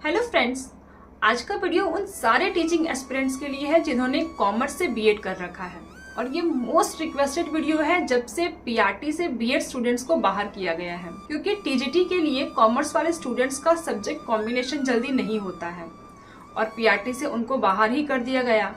Hello friends, आज का video उन सारे टीचिंग एस्पिरेंट्स के लिए है जिन्होंने कॉमर्स से बीएड कर रखा है। और ये मोस्ट रिक्वेस्टेड वीडियो है जब से पीआरटी से बीएड स्टूडेंट्स को बाहर किया गया है, क्योंकि टीजीटी के लिए कॉमर्स वाले स्टूडेंट्स का सब्जेक्ट कॉम्बिनेशन जल्दी नहीं होता है और पीआरटी से उनको बाहर ही कर दिया गया।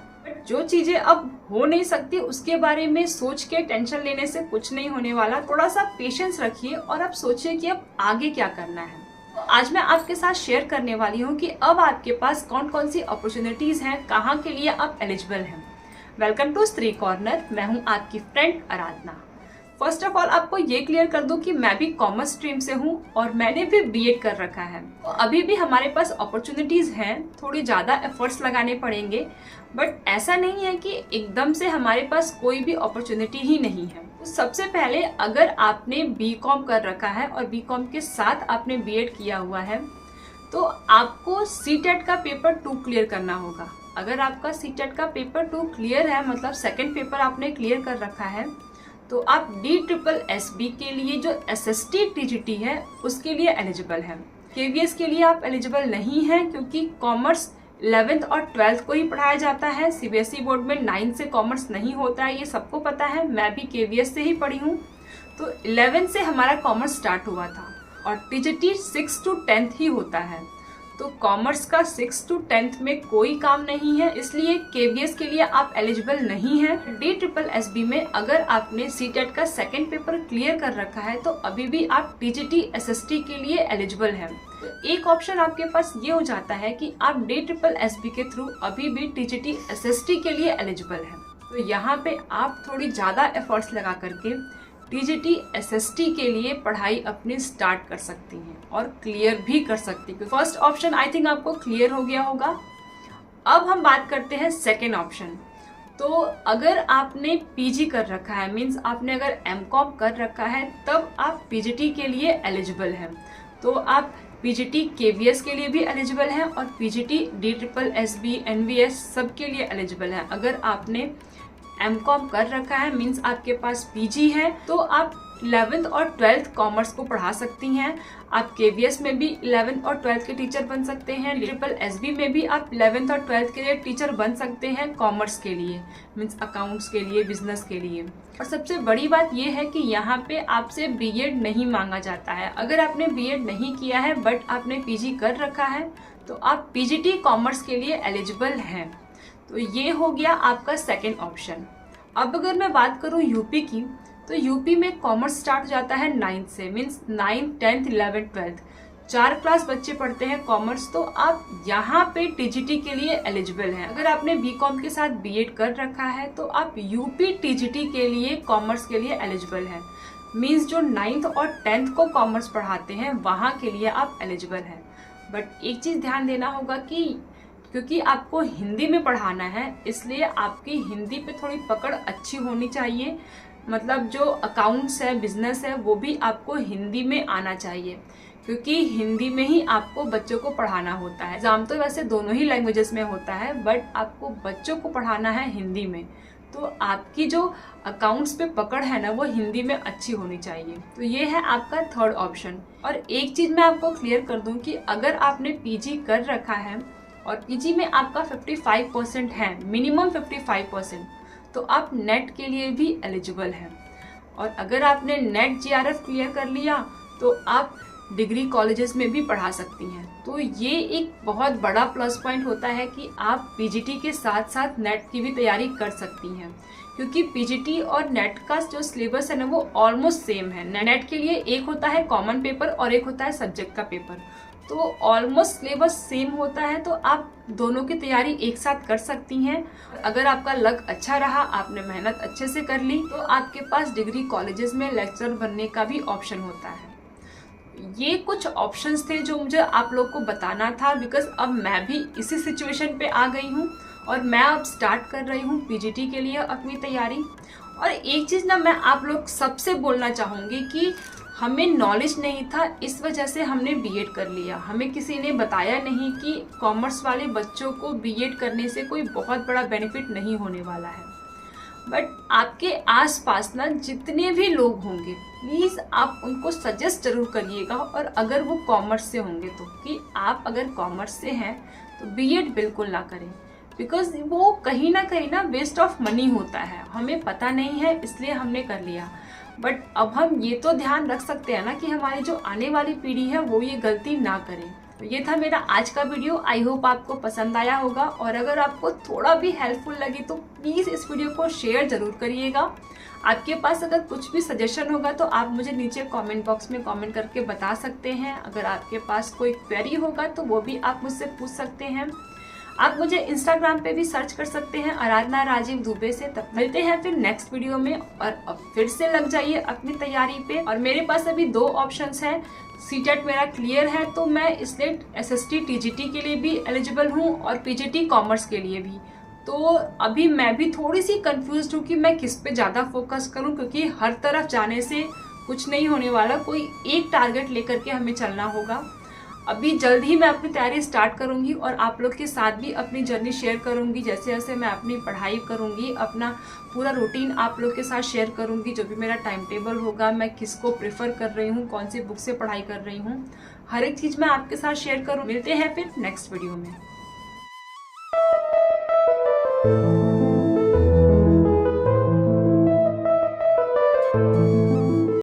जो चीजें अब हो नहीं सकती उसके बारे में सोच के टेंशन लेने से कुछ नहीं होने वाला। थोड़ा सा पेशेंस रखिए और अब सोचिए कि अब आगे क्या करना है। आज मैं आपके साथ शेयर करने वाली हूँ कि अब आपके पास कौन कौन सी अपॉर्चुनिटीज हैं, कहाँ के लिए आप एलिजिबल हैं। वेलकम टू स्त्री कॉर्नर। मैं हूँ आपकी friend Aradhana. First of all आपको ये क्लियर कर दूं कि मैं भी कॉमर्स स्ट्रीम से हूँ और मैंने भी बीएड कर रखा है। तो अभी भी हमारे पास अपॉर्चुनिटीज हैं, थोड़ी ज़्यादा एफर्ट्स लगाने पड़ेंगे, बट ऐसा नहीं है कि एकदम से हमारे पास कोई भी अपॉर्चुनिटी ही नहीं है। तो सबसे पहले अगर आपने बीकॉम कर रखा है और बीकॉम के साथ आपने बीएड किया हुआ है तो आपको सीटेट का पेपर 2 क्लियर करना होगा। अगर आपका सीटेट का पेपर 2 क्लियर है, मतलब सेकेंड पेपर आपने क्लियर कर रखा है, तो आप DSSB के लिए जो SST TGT है उसके लिए एलिजिबल हैं। KVS के लिए आप एलिजिबल नहीं हैं क्योंकि कॉमर्स 11th और 12th को ही पढ़ाया जाता है। CBSE बोर्ड में 9 से कॉमर्स नहीं होता है, ये सबको पता है। मैं भी KVS से ही पढ़ी हूँ। तो 11 से हमारा कॉमर्स स्टार्ट हुआ था और TGT 6 to 10th ही होता है। तो कॉमर्स का 6 to 10th में कोई काम नहीं है, इसलिए KVS के लिए आप एलिजिबल नहीं हैं। DSSB में अगर आपने सीटेट का सेकेंड पेपर क्लियर कर रखा है तो अभी भी आप TGT SST के लिए एलिजिबल हैं। तो एक ऑप्शन आपके पास ये हो जाता है कि आप DSSB के थ्रू अभी भी TGT SST के लिए एलिजिबल हैं। तो यहाँ पे आप थोड़ी ज़्यादा एफर्ट्स लगा करके TGT SST के लिए पढ़ाई अपनी स्टार्ट कर सकती हैं और क्लियर भी कर सकती हैं। फर्स्ट ऑप्शन आई थिंक आपको क्लियर हो गया होगा। अब हम बात करते हैं सेकेंड ऑप्शन। तो अगर आपने पीजी कर रखा है, मीन्स आपने अगर MCOM कर रखा है, तब आप PGT के लिए एलिजिबल हैं। तो आप PGT KVS के लिए भी एलिजिबल हैं और PGT DSSB NVS सब के लिए एलिजिबल हैं। अगर आपने MCOM कर रखा है, मीन्स आपके पास PG है, तो आप 11th और 12th कॉमर्स को पढ़ा सकती हैं। आप KVS में भी 11th और 12th के टीचर बन सकते हैं। DSSB में भी आप 11th और 12th के लिए टीचर बन सकते हैं कॉमर्स के लिए, मीन्स अकाउंट्स के लिए, बिजनेस के लिए। और सबसे बड़ी बात यह है कि यहाँ पे आपसे बीएड नहीं मांगा जाता है। अगर आपने बीएड नहीं किया है बट आपने PG कर रखा है तो आप PGT कॉमर्स के लिए एलिजिबल हैं। तो ये हो गया आपका सेकेंड ऑप्शन। अब अगर मैं बात करूँ यूपी की, तो यूपी में कॉमर्स स्टार्ट हो जाता है 9th से, means 9th 10th 11th 12th 4 class बच्चे पढ़ते हैं कॉमर्स। तो आप यहाँ पे TGT के लिए एलिजिबल हैं। अगर आपने बीकॉम के साथ बीएड कर रखा है तो आप यूपी TGT के लिए कॉमर्स के लिए एलिजिबल हैं। मीन्स जो 9th और 10th को कॉमर्स पढ़ाते हैं वहाँ के लिए आप एलिजिबल हैं। बट एक चीज़ ध्यान देना होगा कि क्योंकि आपको हिंदी में पढ़ाना है, इसलिए आपकी हिंदी पे थोड़ी पकड़ अच्छी होनी चाहिए। मतलब जो अकाउंट्स है, बिजनेस है, वो भी आपको हिंदी में आना चाहिए, क्योंकि हिंदी में ही आपको बच्चों को पढ़ाना होता है। एग्जाम तो वैसे दोनों ही लैंग्वेजेस में होता है, बट आपको बच्चों को पढ़ाना है हिंदी में। तो आपकी जो अकाउंट्स पे पकड़ है ना, वो हिंदी में अच्छी होनी चाहिए। तो ये है आपका थर्ड ऑप्शन। और एक चीज़ मैं आपको क्लियर कर दूँ कि अगर आपने PG कर रखा है और PG में आपका 55% है, मिनिमम 55%, तो आप नेट के लिए भी एलिजिबल हैं। और अगर आपने नेट GRF क्लियर कर लिया तो आप डिग्री कॉलेजेस में भी पढ़ा सकती हैं। तो ये एक बहुत बड़ा प्लस पॉइंट होता है कि आप PGT के साथ साथ नेट की भी तैयारी कर सकती हैं, क्योंकि PGT और नेट का जो सिलेबस है ना, वो ऑलमोस्ट सेम है। नेट के लिए एक होता है कॉमन पेपर और एक होता है सब्जेक्ट का पेपर, तो ऑलमोस्ट सिलेबस सेम होता है। तो आप दोनों की तैयारी एक साथ कर सकती हैं। अगर आपका लक अच्छा रहा, आपने मेहनत अच्छे से कर ली, तो आपके पास डिग्री कॉलेजेस में लेक्चरर बनने का भी ऑप्शन होता है। ये कुछ ऑप्शंस थे जो मुझे आप लोग को बताना था, बिकॉज अब मैं भी इसी सिचुएशन पे आ गई हूँ और मैं अब स्टार्ट कर रही हूँ PGT के लिए अपनी तैयारी। और एक चीज़ ना मैं आप लोग सबसे बोलना चाहूँगी कि हमें नॉलेज नहीं था, इस वजह से हमने बीएड कर लिया। हमें किसी ने बताया नहीं कि कॉमर्स वाले बच्चों को बीएड करने से कोई बहुत बड़ा बेनिफिट नहीं होने वाला है। बट आपके आसपास ना जितने भी लोग होंगे प्लीज़ आप उनको सजेस्ट जरूर करिएगा, और अगर वो कॉमर्स से होंगे तो, कि आप अगर कॉमर्स से हैं तो बीएड बिल्कुल ना करें, बिकॉज वो कहीं ना वेस्ट ऑफ मनी होता है। हमें पता नहीं है इसलिए हमने कर लिया, बट अब हम ये तो ध्यान रख सकते हैं ना कि हमारी जो आने वाली पीढ़ी है वो ये गलती ना करे। तो ये था मेरा आज का वीडियो। आई होप आपको पसंद आया होगा, और अगर आपको थोड़ा भी हेल्पफुल लगी तो प्लीज़ इस वीडियो को शेयर जरूर करिएगा। आपके पास अगर कुछ भी सजेशन होगा तो आप मुझे नीचे कमेंट बॉक्स में कमेंट करके बता सकते हैं। अगर आपके पास कोई क्वेरी होगा तो वो भी आप मुझसे पूछ सकते हैं। आप मुझे इंस्टाग्राम पे भी सर्च कर सकते हैं आराधना राजीव दुबे से। तब मिलते हैं फिर नेक्स्ट वीडियो में, और अब फिर से लग जाइए अपनी तैयारी पे। और मेरे पास अभी 2 ऑप्शंस हैं। सीटेट मेरा क्लियर है तो मैं इसलिए एसएसटी टीजीटी के लिए भी एलिजिबल हूँ और पीजीटी कॉमर्स के लिए भी। तो अभी मैं भी थोड़ी सी कंफ्यूज हूँ कि मैं किस पे ज़्यादा फोकस करूँ, क्योंकि हर तरफ जाने से कुछ नहीं होने वाला। कोई एक टारगेट लेकर के हमें चलना होगा। अभी जल्द ही मैं अपनी तैयारी स्टार्ट करूंगी और आप लोग के साथ भी अपनी जर्नी शेयर करूंगी। जैसे जैसे मैं अपनी पढ़ाई करूंगी, अपना पूरा रूटीन आप लोग के साथ शेयर करूंगी। जो भी मेरा टाइम टेबल होगा, मैं किसको प्रेफर कर रही हूँ, कौन सी बुक से पढ़ाई कर रही हूँ, हर एक चीज़ मैं आपके साथ शेयर करूँ। मिलते हैं फिर नेक्स्ट वीडियो में।